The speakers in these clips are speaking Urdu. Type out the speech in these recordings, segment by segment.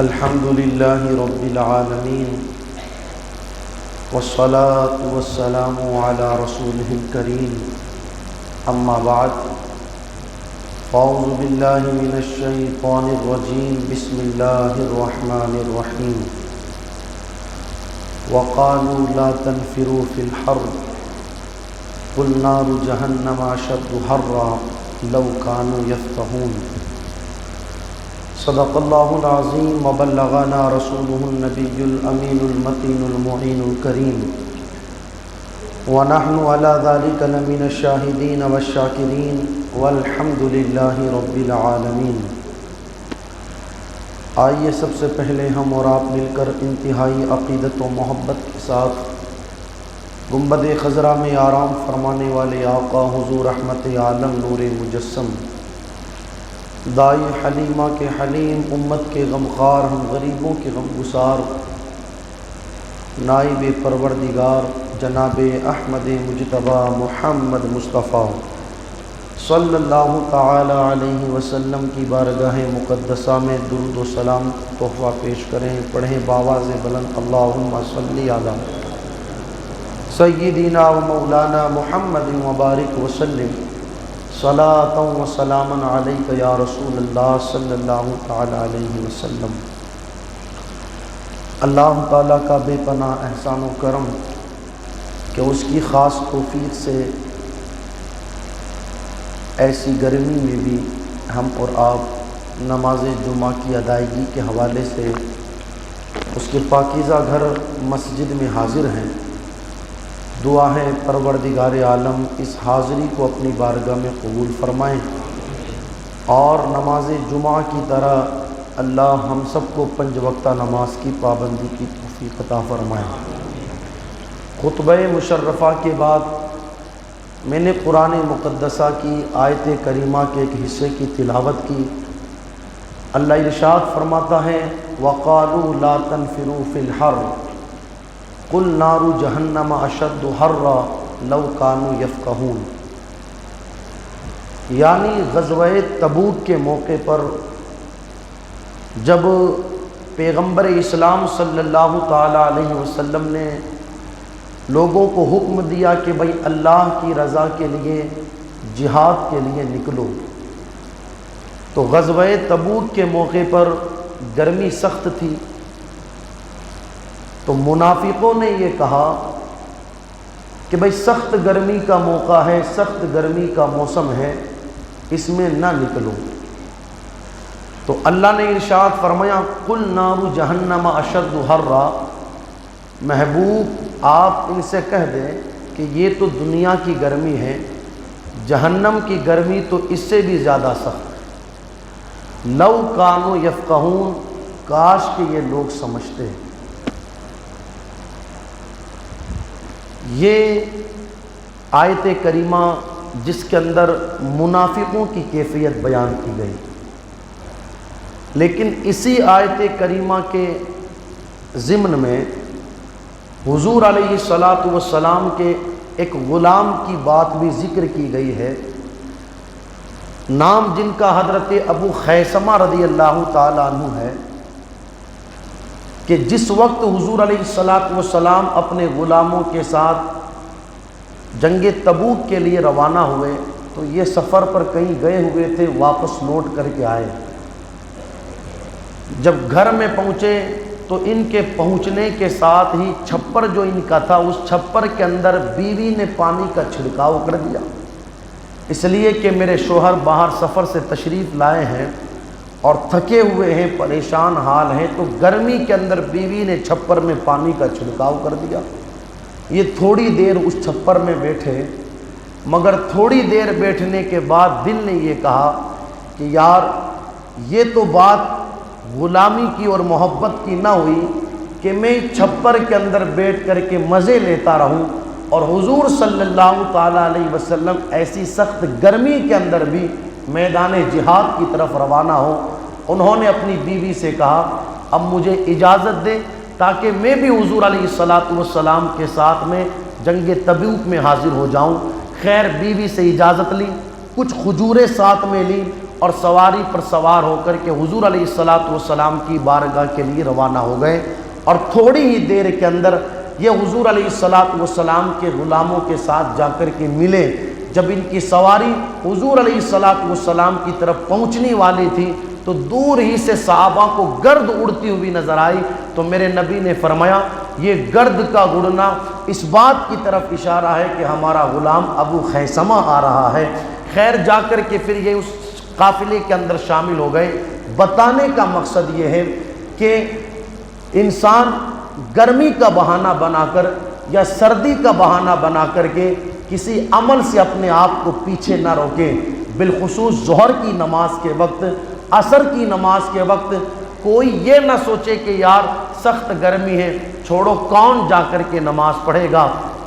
الحمد لله رب العالمين والصلاة والسلام على رسوله الكريم أما بعد فأعوذ بالله من الشيطان الرجيم بسم الله الرحمن الرحيم وقالوا لا تنفروا في الحر قل نار جهنم أشد حرا لو كانوا يفقهون صدق اللہ العظیم وبلغنا رسوله النبی الامین المتین المعین الکریم ونحن على ذلك لمن الشاہدین والشاکرین والحمد للہ رب العالمین۔ آئیے سب سے پہلے ہم اور آپ مل کر انتہائی عقیدت و محبت کے ساتھ گنبد خضرا میں آرام فرمانے والے آقا حضور رحمت عالم نور مجسم دائی حلیمہ کے حلیم، امت کے غمخوار، ہم غریبوں کے غم گسار، نائب پروردگار جناب احمد مجتبیٰ محمد مصطفیٰ صلی اللہ تعالی علیہ وسلم کی بارگاہ مقدسہ میں درود و سلام تحفہ پیش کریں، پڑھیں بآواز بلند اللہم صلی علی سیدنا و مولانا محمد وبارک وسلم صلاۃ و سلاما علیک یا رسول اللہ صلی اللہ تعالی علیہ وسلم۔ اللہ تعالیٰ کا بے پناہ احسان و کرم کہ اس کی خاص توفیق سے ایسی گرمی میں بھی ہم اور آپ نماز جمعہ کی ادائیگی کے حوالے سے اس کے پاکیزہ گھر مسجد میں حاضر ہیں۔ دعا ہے پروردگار عالم اس حاضری کو اپنی بارگاہ میں قبول فرمائیں اور نماز جمعہ کی طرح اللہ ہم سب کو 5 وقتہ نماز کی پابندی کی توفیق عطا فرمائیں۔ خطبہ مشرفہ کے بعد میں نے قرآن مقدسہ کی آیت کریمہ کے ایک حصے کی تلاوت کی۔ اللہ ارشاد فرماتا ہے وَقَالُوا لَا تَنْفِرُوا فِي الْحَرِّ قُلْ نَارُ جَهَنَّمَ أَشَدُّ حَرًّا لَوْ كَانُوا يَفْقَهُونَ، یعنی غزوہ تبوک کے موقع پر جب پیغمبر اسلام صلی اللہ تعالی علیہ وسلم نے لوگوں کو حکم دیا کہ بھئی اللہ کی رضا کے لیے جہاد کے لیے نکلو، تو غزوہ تبوک کے موقع پر گرمی سخت تھی، تو منافقوں نے یہ کہا کہ بھئی سخت گرمی کا موقع ہے، سخت گرمی کا موسم ہے، اس میں نہ نکلو۔ تو اللہ نے ارشاد فرمایا قُلْ نَارُ جَهَنَّمَ أَشَدُّ حَرًّا، محبوب آپ ان سے کہہ دیں کہ یہ تو دنیا کی گرمی ہے، جہنم کی گرمی تو اس سے بھی زیادہ سخت ہے۔ لَوْ كَانُوا يَفْقَهُونَ، کاش کہ یہ لوگ سمجھتے ہیں۔ یہ آیت کریمہ جس کے اندر منافقوں کی کیفیت بیان کی گئی، لیکن اسی آیت کریمہ کے ضمن میں حضور علیہ الصلاۃ کے ایک غلام کی بات بھی ذکر کی گئی ہے، نام جن کا حضرت ابو خیثمہ رضی اللہ تعالیٰ عنہ ہے، کہ جس وقت حضور علیہ السلام اپنے غلاموں کے ساتھ جنگ تبوک کے لیے روانہ ہوئے تو یہ سفر پر کہیں گئے ہوئے تھے، واپس لوٹ کر کے آئے۔ جب گھر میں پہنچے تو ان کے پہنچنے کے ساتھ ہی چھپر جو ان کا تھا اس چھپر کے اندر بیوی نے پانی کا چھڑکاؤ کر دیا، اس لیے کہ میرے شوہر باہر سفر سے تشریف لائے ہیں اور تھکے ہوئے ہیں، پریشان حال ہیں، تو گرمی کے اندر بیوی نے چھپر میں پانی کا چھڑکاؤ کر دیا۔ یہ تھوڑی دیر اس چھپر میں بیٹھے، مگر تھوڑی دیر بیٹھنے کے بعد دل نے یہ کہا کہ یار یہ تو بات غلامی کی اور محبت کی نہ ہوئی کہ میں چھپر کے اندر بیٹھ کر کے مزے لیتا رہوں اور حضور صلی اللہ تعالیٰ علیہ وسلم ایسی سخت گرمی کے اندر بھی میدان جہاد کی طرف روانہ ہو۔ انہوں نے اپنی بیوی سے کہا اب مجھے اجازت دے تاکہ میں بھی حضور علیہ السلام کے ساتھ میں جنگ تبوک میں حاضر ہو جاؤں۔ خیر بیوی سے اجازت لی، کچھ کھجوریں ساتھ میں لی اور سواری پر سوار ہو کر کے حضور علیہ الصلوۃ والسلام کی بارگاہ کے لیے روانہ ہو گئے، اور تھوڑی ہی دیر کے اندر یہ حضور علیہ الصلوۃ والسلام کے غلاموں کے ساتھ جا کر کے ملے۔ جب ان کی سواری حضور علیہ الصلوۃ والسلام کی طرف پہنچنے والی تھی تو دور ہی سے صحابہ کو گرد اڑتی ہوئی نظر آئی، تو میرے نبی نے فرمایا یہ گرد کا اڑنا اس بات کی طرف اشارہ ہے کہ ہمارا غلام ابو خیثمہ آ رہا ہے۔ خیر، جا کر کے پھر یہ اس قافلے کے اندر شامل ہو گئے۔ بتانے کا مقصد یہ ہے کہ انسان گرمی کا بہانہ بنا کر یا سردی کا بہانہ بنا کر کے کسی عمل سے اپنے آپ کو پیچھے نہ روکے، بالخصوص ظہر کی نماز کے وقت، عصر کی نماز کے وقت کوئی یہ نہ سوچے کہ یار سخت گرمی ہے، چھوڑو کون جا کر کے نماز پڑھے گا۔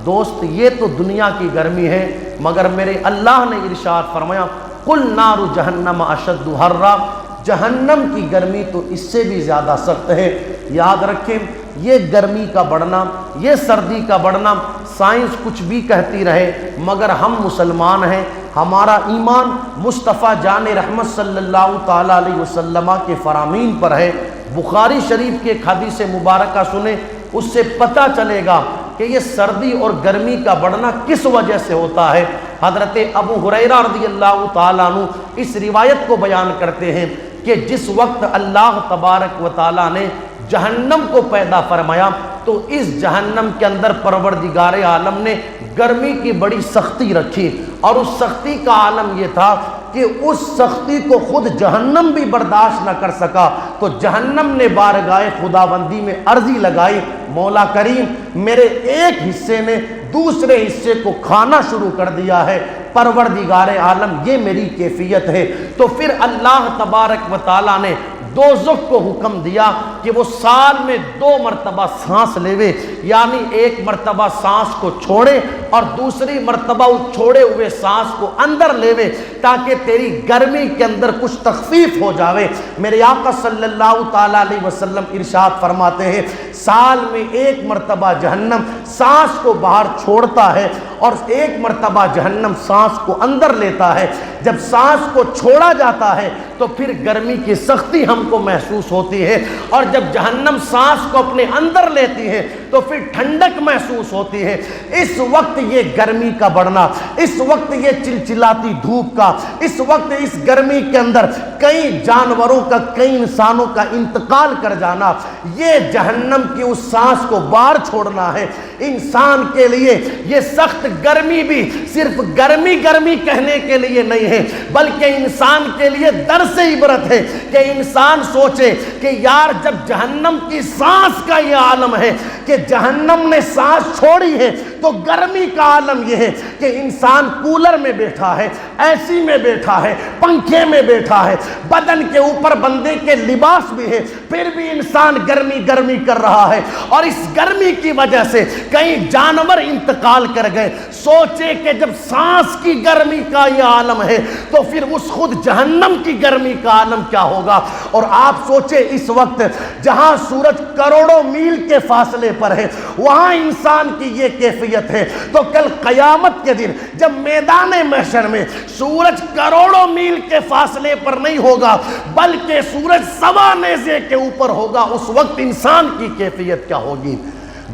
دوست، یہ تو دنیا کی گرمی ہے، مگر میرے اللہ نے ارشاد فرمایا قُلْ نَارُ جَهَنَّمَ أَشَدُّ حَرًّا، جہنم کی گرمی تو اس سے بھی زیادہ سخت ہے۔ یاد رکھیں، یہ گرمی کا بڑھنا، یہ سردی کا بڑھنا، سائنس کچھ بھی کہتی رہے مگر ہم مسلمان ہیں، ہمارا ایمان مصطفیٰ جان رحمت صلی اللہ تعالیٰ علیہ وسلم کے فرامین پر ہے۔ بخاری شریف کے ایک حدیث مبارکہ سنیں، اس سے پتہ چلے گا کہ یہ سردی اور گرمی کا بڑھنا کس وجہ سے ہوتا ہے۔ حضرت ابو ہریرہ رضی اللہ تعالیٰ عنہ اس روایت کو بیان کرتے ہیں کہ جس وقت اللہ تبارک و تعالیٰ نے جہنم کو پیدا فرمایا تو اس جہنم کے اندر پروردگار عالم نے گرمی کی بڑی سختی رکھی، اور اس سختی کا عالم یہ تھا کہ اس سختی کو خود جہنم بھی برداشت نہ کر سکا، تو جہنم نے بارگاہ خداوندی میں عرضی لگائی، مولا کریم میرے ایک حصے نے دوسرے حصے کو کھانا شروع کر دیا ہے، پروردگار عالم یہ میری کیفیت ہے۔ تو پھر اللہ تبارک و تعالیٰ نے دوزخ کو حکم دیا کہ وہ سال میں 2 مرتبہ سانس لیوے، یعنی ایک مرتبہ سانس کو چھوڑے اور دوسری مرتبہ اس چھوڑے ہوئے سانس کو اندر لیوے، تاکہ تیری گرمی کے اندر کچھ تخفیف ہو جاوے۔ میرے آقا صلی اللہ تعالیٰ علیہ وسلم ارشاد فرماتے ہیں سال میں 1 مرتبہ جہنم سانس کو باہر چھوڑتا ہے اور 1 مرتبہ جہنم سانس کو اندر لیتا ہے۔ جب سانس کو چھوڑا جاتا ہے تو پھر گرمی کی سختی ہم کو محسوس ہوتی ہے، اور جب جہنم سانس کو اپنے اندر لیتی ہے تو پھر ٹھنڈک محسوس ہوتی ہے۔ اس وقت یہ گرمی کا بڑھنا، اس وقت یہ چلچلاتی دھوپ کا، اس وقت اس گرمی کے اندر کئی جانوروں کا، کئی انسانوں کا انتقال کر جانا، یہ جہنم کی اس سانس کو باہر چھوڑنا ہے۔ انسان کے لیے یہ سخت گرمی بھی صرف گرمی گرمی کہنے کے لیے نہیں ہے، بلکہ انسان کے لیے درس عبرت ہے کہ انسان سوچے کہ یار جب جہنم کی سانس کا یہ عالم ہے کہ جہنم نے سانس چھوڑی ہے، تو گرمی کا عالم یہ ہے کہ انسان کولر میں بیٹھا ہے، اے سی میں بیٹھا ہے، پنکھے میں بیٹھا ہے، بدن کے اوپر بندے کے لباس بھی ہے، پھر بھی انسان گرمی گرمی کر رہا ہے، اور اس گرمی کی وجہ سے کئی جانور انتقال کر گئے۔ سوچے کہ جب سانس کی گرمی کا یہ عالم ہے تو پھر اس خود جہنم کی گرمی کا عالم کیا ہوگا۔ اور آپ سوچے اس وقت جہاں سورج کروڑوں میل کے فاصلے پر ہے وہاں انسان کی یہ کیفیت ہے، تو کل قیامت کے دن جب میدان محشر میں سورج کروڑوں میل کے فاصلے پر نہیں ہوگا بلکہ سورج سوا نیزے کے اوپر ہوگا، اس وقت انسان کی کیفیت کیا ہوگی۔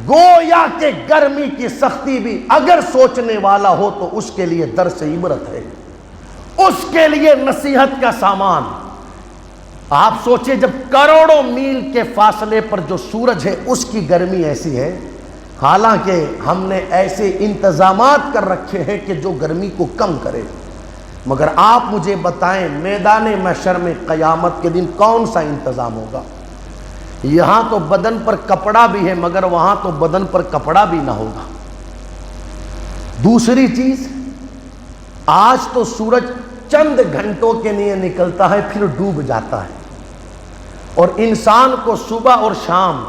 گویا کہ گرمی کی سختی بھی اگر سوچنے والا ہو تو اس کے لیے درس عبرت ہے، اس کے لیے نصیحت کا سامان۔ آپ سوچیں جب کروڑوں میل کے فاصلے پر جو سورج ہے اس کی گرمی ایسی ہے، حالانکہ ہم نے ایسے انتظامات کر رکھے ہیں کہ جو گرمی کو کم کرے، مگر آپ مجھے بتائیں میدان محشر میں قیامت کے دن کون سا انتظام ہوگا۔ یہاں تو بدن پر کپڑا بھی ہے مگر وہاں تو بدن پر کپڑا بھی نہ ہوگا۔ دوسری چیز، آج تو سورج چند گھنٹوں کے لیے نکلتا ہے پھر ڈوب جاتا ہے، اور انسان کو صبح اور شام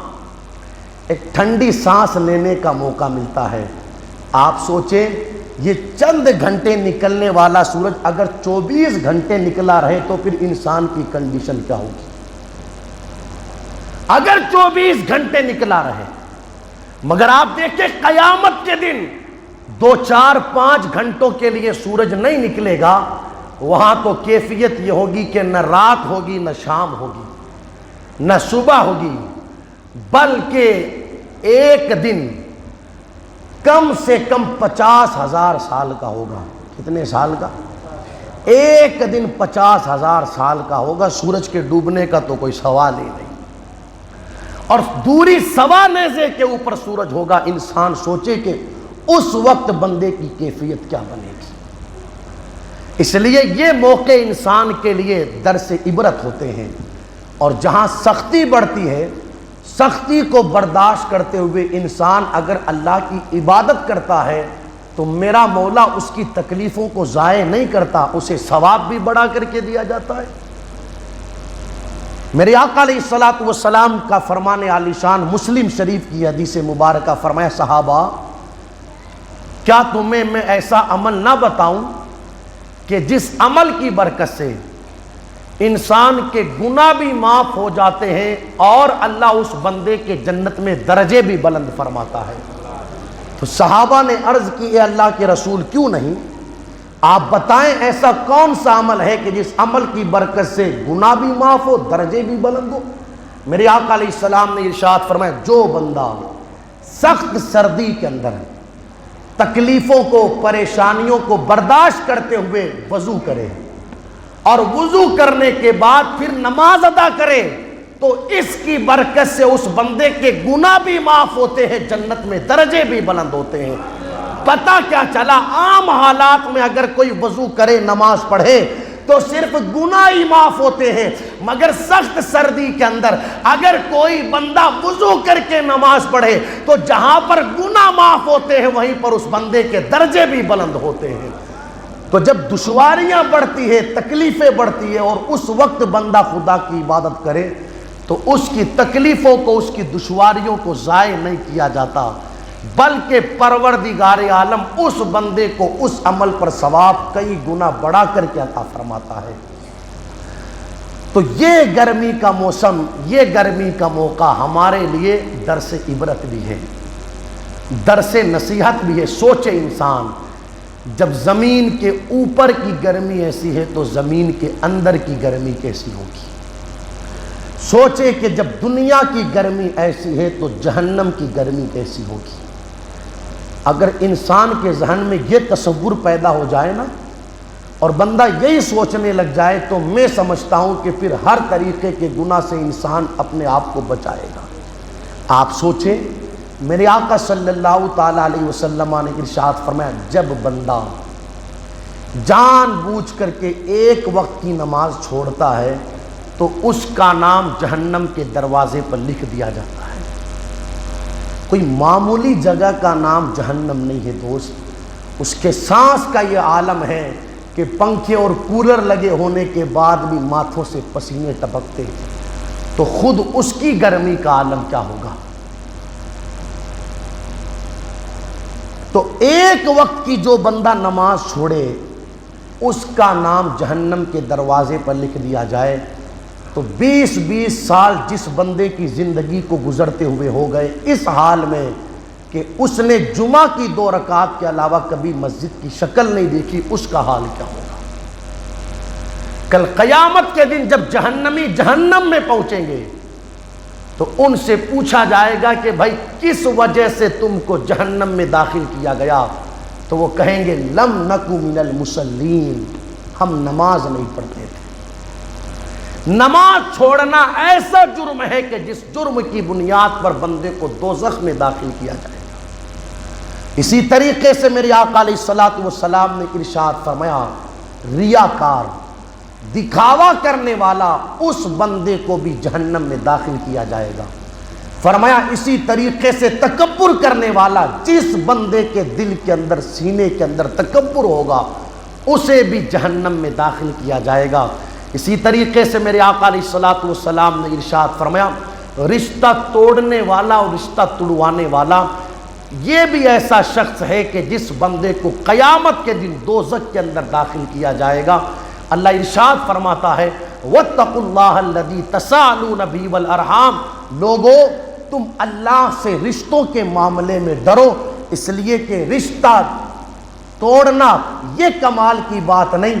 ایک ٹھنڈی سانس لینے کا موقع ملتا ہے۔ آپ سوچیں یہ چند گھنٹے نکلنے والا سورج اگر 24 گھنٹے نکلا رہے تو پھر انسان کی کنڈیشن کیا ہوگی۔ اگر 24 گھنٹے نکلا رہے، مگر آپ دیکھیں قیامت کے دن 2 4 5 گھنٹوں کے لیے سورج نہیں نکلے گا، وہاں تو کیفیت یہ ہوگی کہ نہ رات ہوگی نہ شام ہوگی نہ صبح ہوگی، بلکہ ایک دن کم سے کم 50,000 سال کا ہوگا۔ کتنے سال کا؟ ایک دن 50,000 سال کا ہوگا۔ سورج کے ڈوبنے کا تو کوئی سوال ہی نہیں، اور دوری 1.25 نیزے کے اوپر سورج ہوگا۔ انسان سوچے کہ اس وقت بندے کی کیفیت کیا بنے گی۔ اس لیے یہ موقع انسان کے لیے درس عبرت ہوتے ہیں، اور جہاں سختی بڑھتی ہے، سختی کو برداشت کرتے ہوئے انسان اگر اللہ کی عبادت کرتا ہے تو میرا مولا اس کی تکلیفوں کو ضائع نہیں کرتا، اسے ثواب بھی بڑھا کر کے دیا جاتا ہے۔ میرے آقا علیہ الصلوۃ والسلام کا فرمان عالی شان مسلم شریف کی حدیث مبارکہ، فرمایا صحابہ کیا تمہیں میں ایسا عمل نہ بتاؤں کہ جس عمل کی برکت سے انسان کے گناہ بھی معاف ہو جاتے ہیں اور اللہ اس بندے کے جنت میں درجے بھی بلند فرماتا ہے۔ تو صحابہ نے عرض کی اے اللہ کے رسول کیوں نہیں، آپ بتائیں ایسا کون سا عمل ہے کہ جس عمل کی برکت سے گناہ بھی معاف ہو درجے بھی بلند ہو۔ میرے آقا علیہ السلام نے ارشاد فرمایا جو بندہ سخت سردی کے اندر تکلیفوں کو پریشانیوں کو برداشت کرتے ہوئے وضو کرے اور وضو کرنے کے بعد پھر نماز ادا کرے تو اس کی برکت سے اس بندے کے گناہ بھی معاف ہوتے ہیں، جنت میں درجے بھی بلند ہوتے ہیں۔ پتہ کیا چلا، عام حالات میں اگر کوئی وضو کرے نماز پڑھے تو صرف گناہ ہی معاف ہوتے ہیں، مگر سخت سردی کے اندر اگر کوئی بندہ وضو کر کے نماز پڑھے تو جہاں پر گناہ معاف ہوتے ہیں وہیں پر اس بندے کے درجے بھی بلند ہوتے ہیں۔ تو جب دشواریاں بڑھتی ہے، تکلیفیں بڑھتی ہے، اور اس وقت بندہ خدا کی عبادت کرے تو اس کی تکلیفوں کو، اس کی دشواریوں کو ضائع نہیں کیا جاتا، بلکہ پروردگار عالم اس بندے کو اس عمل پر ثواب کئی گنا بڑھا کر کے عطا فرماتا ہے۔ تو یہ گرمی کا موسم، یہ گرمی کا موقع ہمارے لیے درس عبرت بھی ہے، درس نصیحت بھی ہے۔ سوچے انسان، جب زمین کے اوپر کی گرمی ایسی ہے تو زمین کے اندر کی گرمی کیسی ہوگی۔ سوچے کہ جب دنیا کی گرمی ایسی ہے تو جہنم کی گرمی کیسی ہوگی۔ اگر انسان کے ذہن میں یہ تصور پیدا ہو جائے نا اور بندہ یہی سوچنے لگ جائے تو میں سمجھتا ہوں کہ پھر ہر طریقے کے گناہ سے انسان اپنے آپ کو بچائے گا۔ آپ سوچیں، میرے آقا صلی اللہ تعالیٰ علیہ وسلم نے ارشاد فرمایا جب بندہ جان بوجھ کر کے ایک وقت کی نماز چھوڑتا ہے تو اس کا نام جہنم کے دروازے پر لکھ دیا جاتا ہے۔ کوئی معمولی جگہ کا نام جہنم نہیں ہے دوست، اس کے سانس کا یہ عالم ہے کہ پنکھے اور کولر لگے ہونے کے بعد بھی ماتھوں سے پسینے ٹپکتے ہیں، تو خود اس کی گرمی کا عالم کیا ہوگا۔ تو ایک وقت کی جو بندہ نماز چھوڑے اس کا نام جہنم کے دروازے پر لکھ دیا جائے تو 20 سال جس بندے کی زندگی کو گزرتے ہوئے ہو گئے اس حال میں کہ اس نے جمعہ کی 2 رکعت کے علاوہ کبھی مسجد کی شکل نہیں دیکھی، اس کا حال کیا ہوگا۔ کل قیامت کے دن جب جہنمی جہنم میں پہنچیں گے تو ان سے پوچھا جائے گا کہ بھائی کس وجہ سے تم کو جہنم میں داخل کیا گیا، تو وہ کہیں گے لم نکو من المصلین، ہم نماز نہیں پڑھتے تھے۔ نماز چھوڑنا ایسا جرم ہے کہ جس جرم کی بنیاد پر بندے کو دوزخ میں داخل کیا جائے گا۔ اسی طریقے سے میرے آقا علیہ الصلوۃ والسلام نے ارشاد فرمایا ریاکار، دکھاوا کرنے والا، اس بندے کو بھی جہنم میں داخل کیا جائے گا۔ فرمایا اسی طریقے سے تکبر کرنے والا، جس بندے کے دل کے اندر، سینے کے اندر تکبر ہوگا اسے بھی جہنم میں داخل کیا جائے گا۔ اسی طریقے سے میرے آقا علیہ الصلوۃ والسلام نے ارشاد فرمایا رشتہ توڑنے والا اور رشتہ تڑوانے والا یہ بھی ایسا شخص ہے کہ جس بندے کو قیامت کے دن دوزخ کے اندر داخل کیا جائے گا۔ اللہ ارشاد فرماتا ہے واتقوا اللہ الذی تساءلون بہ والارحام، لوگو تم اللہ سے رشتوں کے معاملے میں ڈرو، اس لیے کہ رشتہ توڑنا یہ کمال کی بات نہیں،